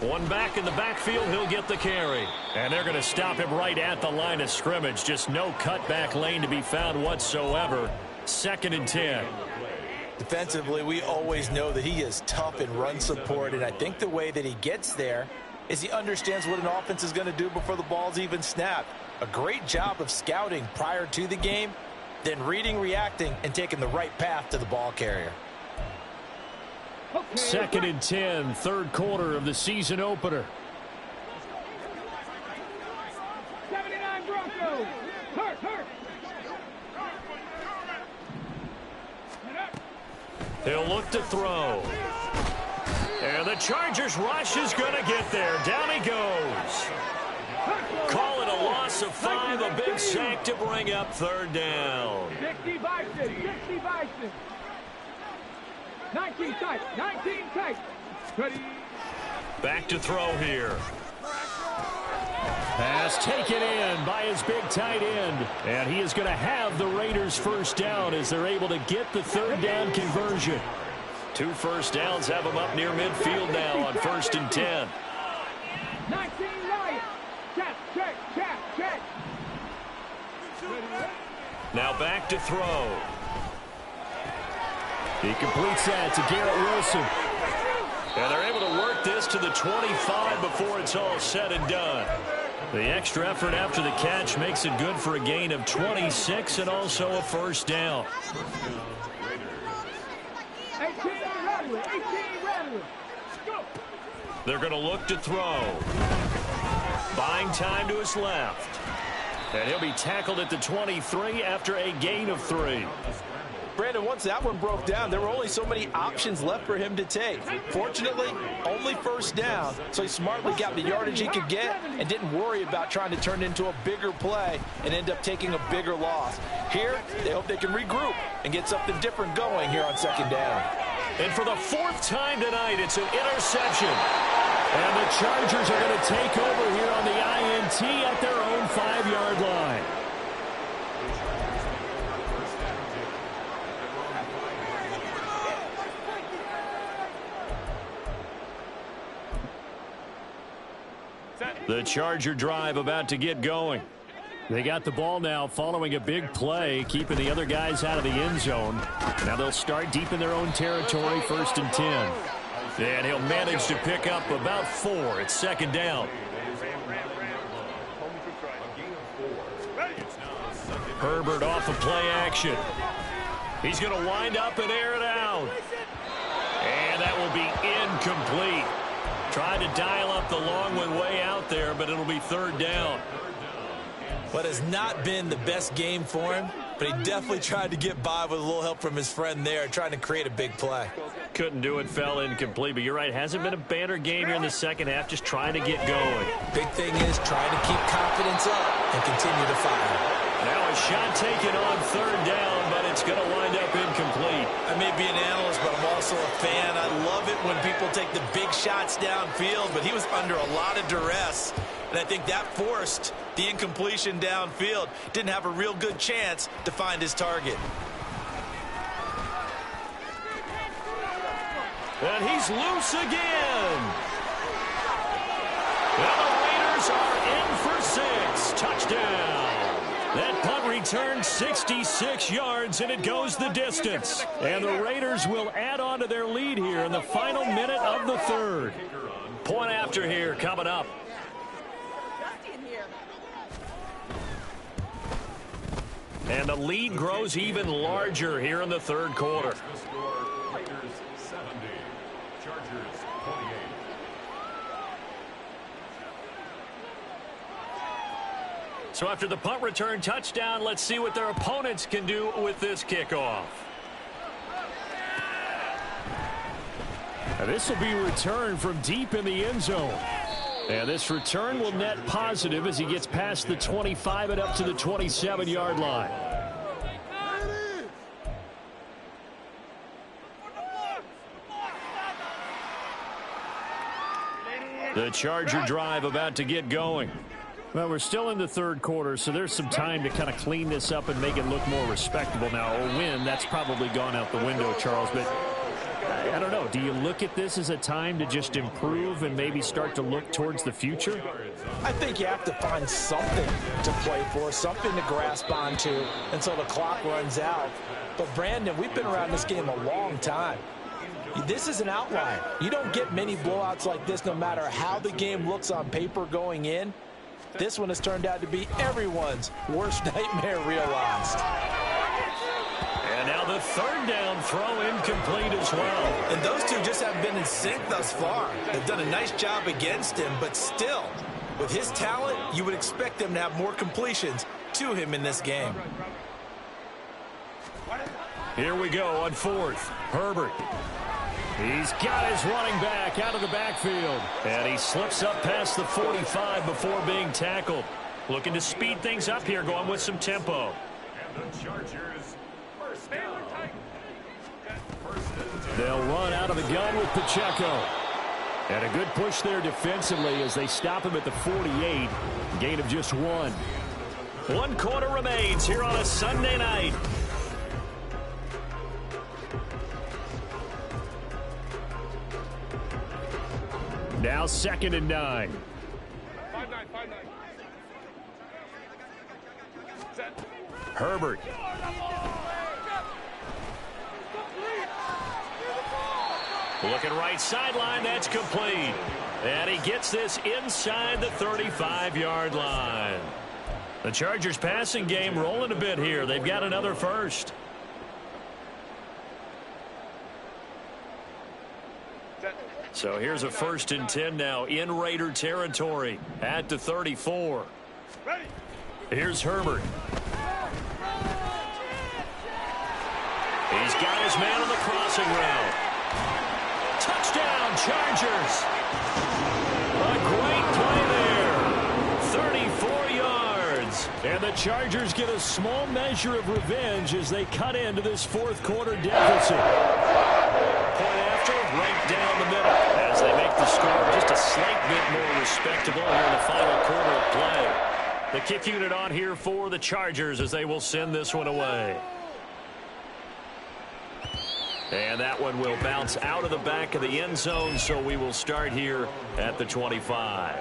Speaker 1: One back in the backfield, he'll get the carry. And they're going to stop him right at the line of scrimmage. Just no cutback lane to be found whatsoever. 2nd and 10.
Speaker 2: Defensively, we always know that he is tough in run support, and I think the way that he gets there is he understands what an offense is going to do before the ball's even snapped. A great job of scouting prior to the game, then reading, reacting, and taking the right path to the ball carrier.
Speaker 1: 2nd and 10, 3rd quarter of the season opener.
Speaker 6: 79 Broncos. Hurt.
Speaker 1: He'll look to throw. And the Chargers rush is going to get there. Down he goes. Call it a loss of 5, a big sack to bring up 3rd down.
Speaker 6: 60 Bison. 60 Bison. 19 tight. 19 tight. Ready.
Speaker 1: Back to throw here. Pass taken in by his big tight end. And he is going to have the Raiders first down as they're able to get the 3rd down conversion. 2 first downs have them up near midfield now on 1st and 10.
Speaker 6: 19 Lions. Check.
Speaker 1: Now back to throw. He completes that to Garrett Wilson. And they're able to work this to the 25 before it's all said and done. The extra effort after the catch makes it good for a gain of 26 and also a first down.
Speaker 6: 18 Rattler. Go.
Speaker 1: They're going to look to throw. Buying time to his left. And he'll be tackled at the 23 after a gain of 3.
Speaker 2: Brandon, once that one broke down, there were only so many options left for him to take. Fortunately, only first down, so he smartly got the yardage he could get and didn't worry about trying to turn it into a bigger play and end up taking a bigger loss. Here, they hope they can regroup and get something different going here on 2nd down.
Speaker 1: And for the 4th time tonight, it's an interception. And the Chargers are going to take over here on the INT at their own 5-yard line. The Charger drive about to get going. They got the ball now following a big play, keeping the other guys out of the end zone. Now they'll start deep in their own territory, 1st and 10. And he'll manage to pick up about 4. It's 2nd down. Herbert off of play action. He's going to wind up and air it out. And that will be incomplete. Tried to dial up the long one way out there, but it'll be 3rd down.
Speaker 2: What has not been the best game for him, but he definitely tried to get by with a little help from his friend there, trying to create a big play.
Speaker 1: Couldn't do it, fell incomplete, but you're right, hasn't been a banner game here in the second half, just trying to get going.
Speaker 2: Big thing is trying to keep confidence up and continue to fire.
Speaker 1: Now a shot taken on 3rd down, but it's going to wind up incomplete.
Speaker 2: I may be an analyst, but I'm also a fan. I love it when people take the big shots downfield, but he was under a lot of duress, and I think that forced the incompletion downfield. Didn't have a real good chance to find his target.
Speaker 1: And he's loose again. And the Raiders are in for 6. Touchdown. That punt return 66 yards, and it goes the distance. And the Raiders will add on to their lead here in the final minute of the 3rd. Point after here coming up. And the lead grows even larger here in the 3rd quarter.
Speaker 5: Raiders 70, Chargers 28.
Speaker 1: So after the punt return touchdown, let's see what their opponents can do with this kickoff. Now this will be returned from deep in the end zone. And this return will net positive as he gets past the 25 and up to the 27-yard line. The Charger drive about to get going. Well, we're still in the 3rd quarter, so there's some time to kind of clean this up and make it look more respectable. Now, a win, that's probably gone out the window, Charles, but I don't know. Do you look at this as a time to just improve and maybe start to look towards the future?
Speaker 2: I think you have to find something to play for, something to grasp onto until the clock runs out. But, Brandon, we've been around this game a long time. This is an outlier. You don't get many blowouts like this no matter how the game looks on paper going in. This one has turned out to be everyone's worst nightmare realized.
Speaker 1: And now the 3rd down throw incomplete as well.
Speaker 2: And those two just haven't been in sync thus far. They've done a nice job against him, but still, with his talent, you would expect them to have more completions to him in this game.
Speaker 1: Here we go on 4th. Herbert. He's got his running back out of the backfield. And he slips up past the 45 before being tackled. Looking to speed things up here, going with some tempo.
Speaker 5: And the Chargers, 1st down.
Speaker 1: They'll run out of the gun with Pacheco. And a good push there defensively as they stop him at the 48. Gain of just 1. 1 quarter remains here on a Sunday night. Now 2nd and 9.
Speaker 6: 5-9. Set.
Speaker 1: Herbert. Looking right sideline, that's complete. And he gets this inside the 35-yard line. The Chargers passing game rolling a bit here. They've got another first. So here's a 1st and 10 now in Raider territory at the 34. Here's Herbert. He's got his man on the crossing route. Touchdown, Chargers. A great play there. 34 yards. And the Chargers get a small measure of revenge as they cut into this 4th quarter deficit. Point after, right down the middle as they make the score just a slight bit more respectable here in the final quarter of play. The kick unit on here for the Chargers as they will send this one away. And that one will bounce out of the back of the end zone, so we will start here at the 25.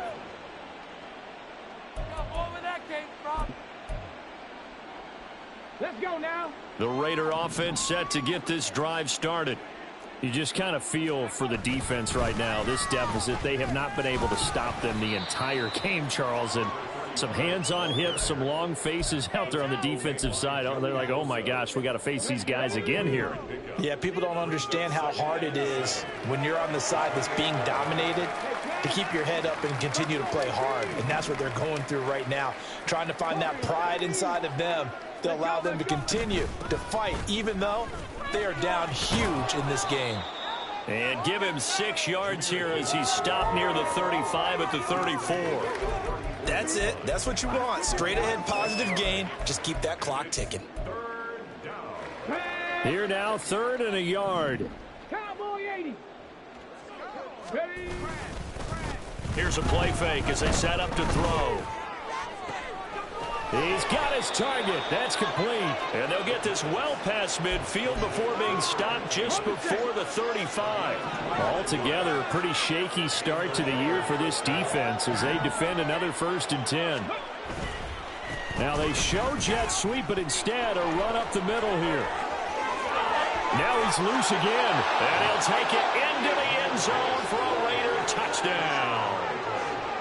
Speaker 1: The Raider offense set to get this drive started. You just kind of feel for the defense right now. This deficit, they have not been able to stop them the entire game, Charles. And some hands on hips, some long faces out there on the defensive side. They're like, oh, my gosh, we got to face these guys again here.
Speaker 2: Yeah, people don't understand how hard it is when you're on the side that's being dominated to keep your head up and continue to play hard. And that's what they're going through right now, trying to find that pride inside of them to allow them to continue to fight, even though they are down huge in this game.
Speaker 1: And give him 6 yards here as he stopped near the 35 at the 34.
Speaker 2: That's it. That's what you want. Straight ahead positive gain. Just keep that clock ticking.
Speaker 1: Here now, 3rd and a yard.
Speaker 6: Cowboy 80.
Speaker 1: Here's a play fake as they set up to throw. He's got his target. That's complete. And they'll get this well past midfield before being stopped just before the 35. Altogether, a pretty shaky start to the year for this defense as they defend another 1st and 10. Now they show jet sweep, but instead a run up the middle here. Now he's loose again, and he'll take it into the end zone for a Raider touchdown.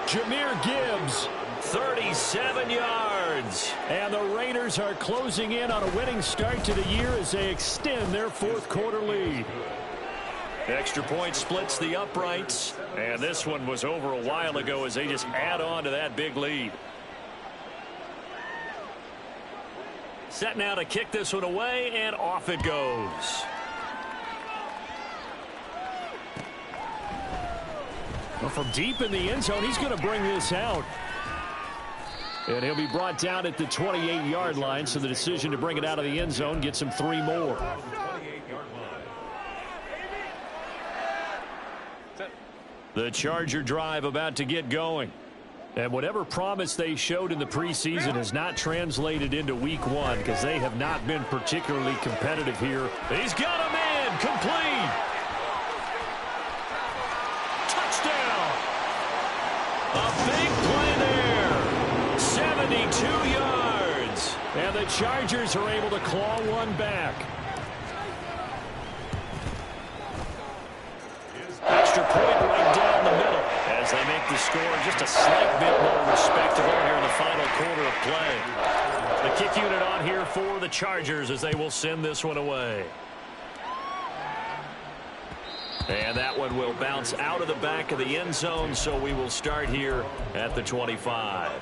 Speaker 1: Jahmyr Gibbs, 37 yards. And the Raiders are closing in on a winning start to the year as they extend their 4th quarter lead. Extra point splits the uprights, and this one was over a while ago as they just add on to that big lead. Set now to kick this one away, and off it goes. Well, from deep in the end zone, he's going to bring this out. And he'll be brought down at the 28-yard line, so the decision to bring it out of the end zone gets him 3 more. The Charger drive about to get going. And whatever promise they showed in the preseason has not translated into week 1 because they have not been particularly competitive here. He's got him in, complete. Touchdown. A big play there. 72 yards. And the Chargers are able to claw one back. Extra point right down the middle as they make the score just a slight bit more respectable here in the final quarter of play. The kick unit on here for the Chargers as they will send this one away. And that one will bounce out of the back of the end zone, so we will start here at the 25.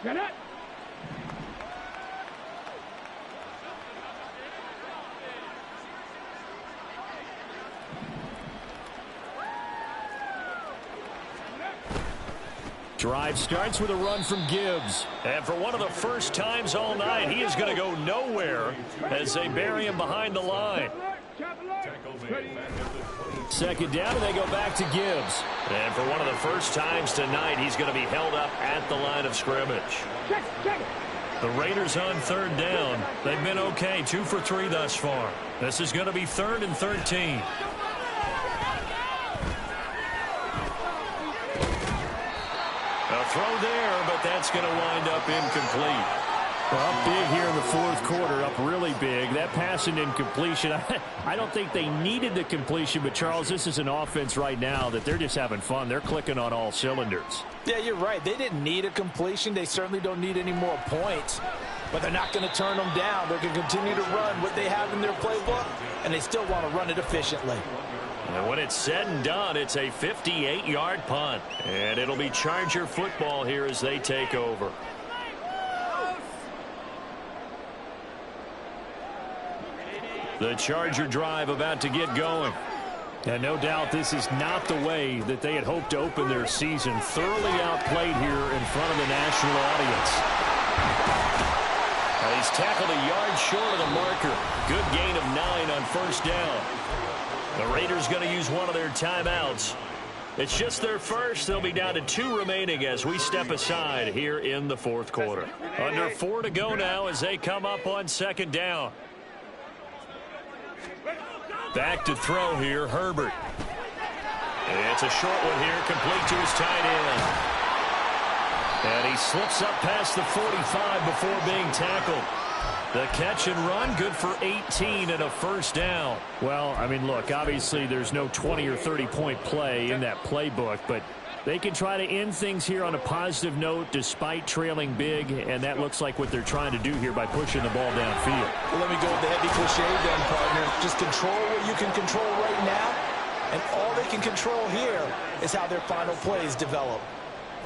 Speaker 6: Get it.
Speaker 1: Drive starts with a run from Gibbs. And for one of the first times all night, he is going to go nowhere as they bury him behind the line. 2nd down, and they go back to Gibbs. And for one of the first times tonight, he's going to be held up at the line of scrimmage. The Raiders on 3rd down. They've been okay, 2 for 3 thus far. This is going to be 3rd and 13. A throw there, but that's going to wind up incomplete. Well, up big here in the 4th quarter, up really big. That pass and incompletion, I don't think they needed the completion, but Charles, this is an offense right now that they're just having fun. They're clicking on all cylinders.
Speaker 2: Yeah, you're right. They didn't need a completion. They certainly don't need any more points, but they're not going to turn them down. They're going to continue to run what they have in their playbook, and they still want to run it efficiently.
Speaker 1: And when it's said and done, it's a 58-yard punt. And it'll be Charger football here as they take over. The Charger drive about to get going. And no doubt this is not the way that they had hoped to open their season. Thoroughly outplayed here in front of the national audience. He's tackled a yard short of the marker. Good gain of 9 on 1st down. The Raiders going to use one of their timeouts. It's just their first. They'll be down to 2 remaining as we step aside here in the 4th quarter. Under 4 to go now as they come up on 2nd down. Back to throw here, Herbert. It's a short one here, complete to his tight end. And he slips up past the 45 before being tackled. The catch and run, good for 18 and a first down. Well, I mean, look, obviously there's no 20 or 30-point play in that playbook, but they can try to end things here on a positive note despite trailing big, and that looks like what they're trying to do here by pushing the ball downfield.
Speaker 2: Well, let me go with the heavy cliche then, partner. Just control what you can control right now, and all they can control here is how their final plays develop.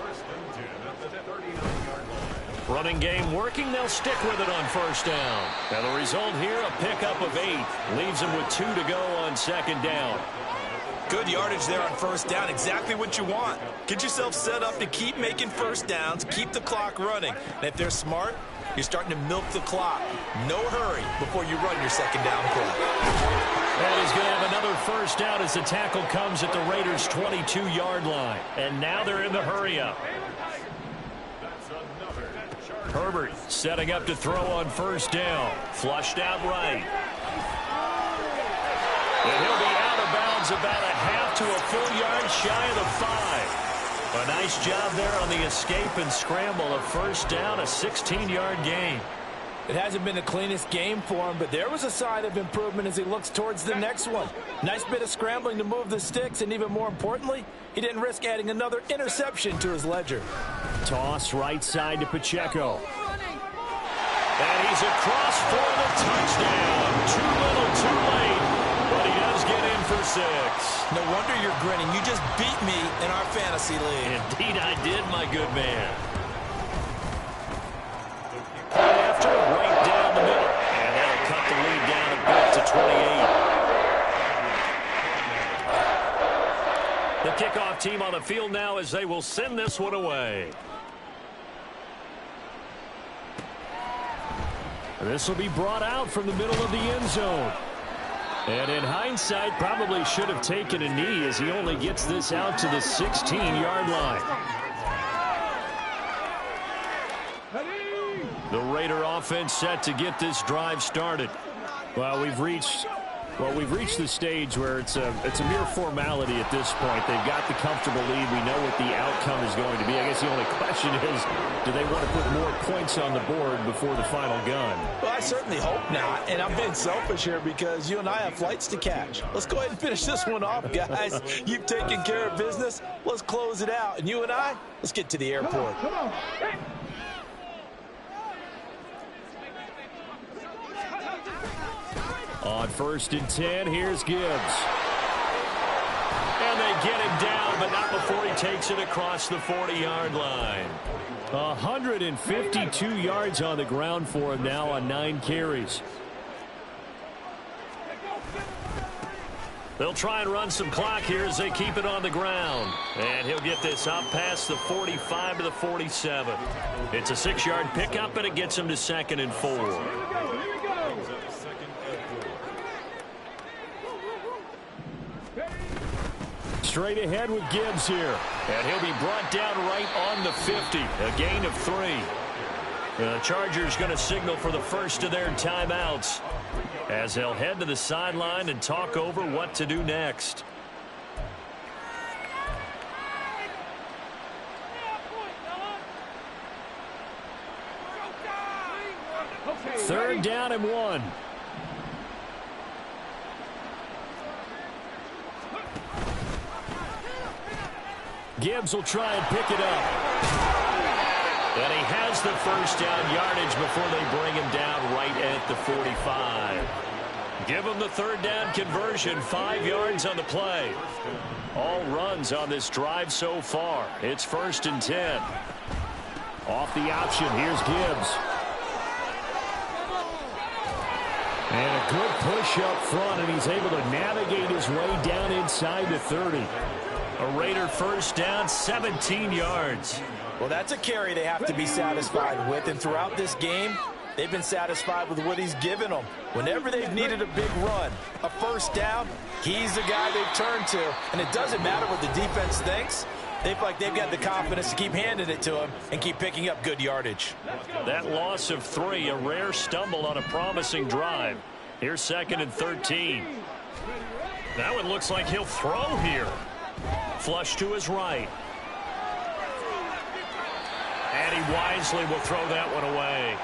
Speaker 5: First and 10 at the 39-yard line.
Speaker 1: Running game working, they'll stick with it on first down. And the result here, a pickup of 8. Leaves them with 2 to go on second down.
Speaker 2: Good yardage there on first down, exactly what you want. Get yourself set up to keep making first downs, keep the clock running. And if they're smart, you're starting to milk the clock. No hurry before you run your second down play.
Speaker 1: And he's going to have another first down as the tackle comes at the Raiders' 22-yard line. And now they're in the hurry-up. Herbert setting up to throw on first down. Flushed out right. And he'll be out of bounds about a half to a full yard shy of the 5. A nice job there on the escape and scramble. A first down, a 16-yard gain.
Speaker 4: It hasn't been the cleanest game for him, but there was a sign of improvement as he looks towards the next one. Nice bit of scrambling to move the sticks, and even more importantly, he didn't risk adding another interception to his ledger.
Speaker 1: Toss right side to Pacheco. And he's across for the touchdown. Too little, too late, but he does get in for 6.
Speaker 2: No wonder you're grinning. You just beat me in our fantasy league.
Speaker 1: Indeed I did, my good man. After right down the middle, and that'll cut the lead down a bit to 28. The kickoff team on the field now as they will send this one away. This will be brought out from the middle of the end zone. And in hindsight, probably should have taken a knee as he only gets this out to the 16-yard line. The Raider offense set to get this drive started. Well, we've reached the stage where it's a mere formality at this point. They've got the comfortable lead. We know what the outcome is going to be. I guess the only question is, do they want to put more points on the board before the final gun?
Speaker 2: Well, I certainly hope not, and I'm being selfish here because you and I have flights to catch. Let's go ahead and finish this one off, guys. You've taken care of business. Let's close it out, and you and I, let's get to the airport.
Speaker 6: Come on.
Speaker 1: On first and 10, here's Gibbs. And they get him down, but not before he takes it across the 40-yard line. 152 yards on the ground for him now on 9 carries. They'll try and run some clock here as they keep it on the ground. And he'll get this up past the 45 to the 47. It's a 6-yard pickup, and it gets him to 2nd and 4. Straight ahead with Gibbs here. And he'll be brought down right on the 50. A gain of 3. The Chargers going to signal for the first of their timeouts as they'll head to the sideline and talk over what to do next. Third down and 1. Gibbs will try and pick it up. And he has the first down yardage before they bring him down right at the 45. Give him the third down conversion, 5 yards on the play. All runs on this drive so far. It's 1st and 10. Off the option, here's Gibbs. And a good push up front, and he's able to navigate his way down inside the 30. A Raider first down, 17 yards.
Speaker 2: Well, that's a carry they have to be satisfied with, and throughout this game, they've been satisfied with what he's given them. Whenever they've needed a big run, a first down, he's the guy they've turned to. And it doesn't matter what the defense thinks. They feel like they've got the confidence to keep handing it to him and keep picking up good yardage.
Speaker 1: That loss of 3, a rare stumble on a promising drive. Here's 2nd and 13. That one looks like he'll throw here. Flush to his right.
Speaker 3: And he wisely will throw that one away.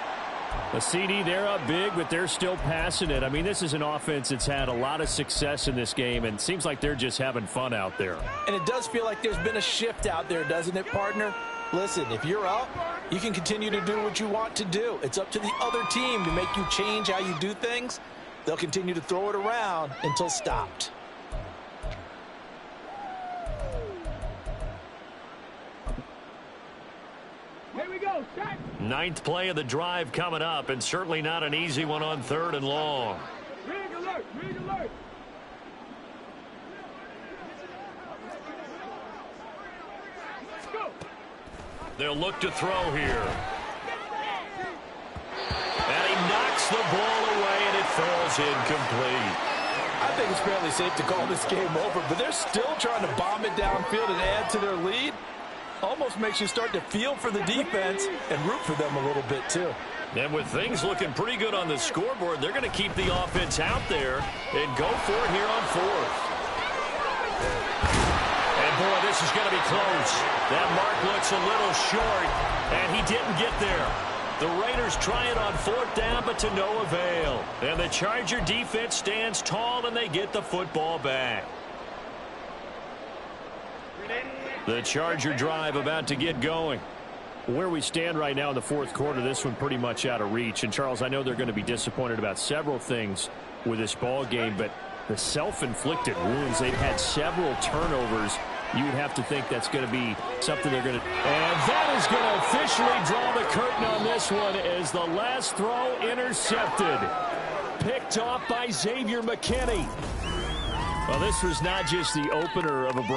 Speaker 1: The CD, they're up big, but they're still passing it. I mean, this is an offense that's had a lot of success in this game, and it seems like they're just having fun out there.
Speaker 2: And it does feel like there's been a shift out there, doesn't it, partner? Listen, if you're up, you can continue to do what you want to do. It's up to the other team to make you change how you do things. They'll continue to throw it around until stopped.
Speaker 6: Here we go. Set.
Speaker 3: Ninth play of the drive coming up, and certainly not an easy one on 3rd and long.
Speaker 6: Rig alert. Rig alert. Let's go.
Speaker 3: They'll look to throw here. And he knocks the ball away, and it falls incomplete.
Speaker 2: I think it's fairly safe to call this game over, but they're still trying to bomb it downfield and add to their lead. Almost makes you start to feel for the defense and root for them a little bit, too.
Speaker 3: And with things looking pretty good on the scoreboard, they're going to keep the offense out there and go for it here on 4th. And, boy, this is going to be close. That mark looks a little short, and he didn't get there. The Raiders try it on 4th down, but to no avail. And the Charger defense stands tall, and they get the football back. The Charger drive about to get going.
Speaker 1: Where we stand right now in the 4th quarter, this one pretty much out of reach. And, Charles, I know they're going to be disappointed about several things with this ball game, but the self-inflicted wounds, they've had several turnovers. You would have to think that's going to be something they're going to... And that is going to officially draw the curtain on this one as the last throw intercepted. Picked off by Xavier McKinney. Well, this was not just the opener of a break.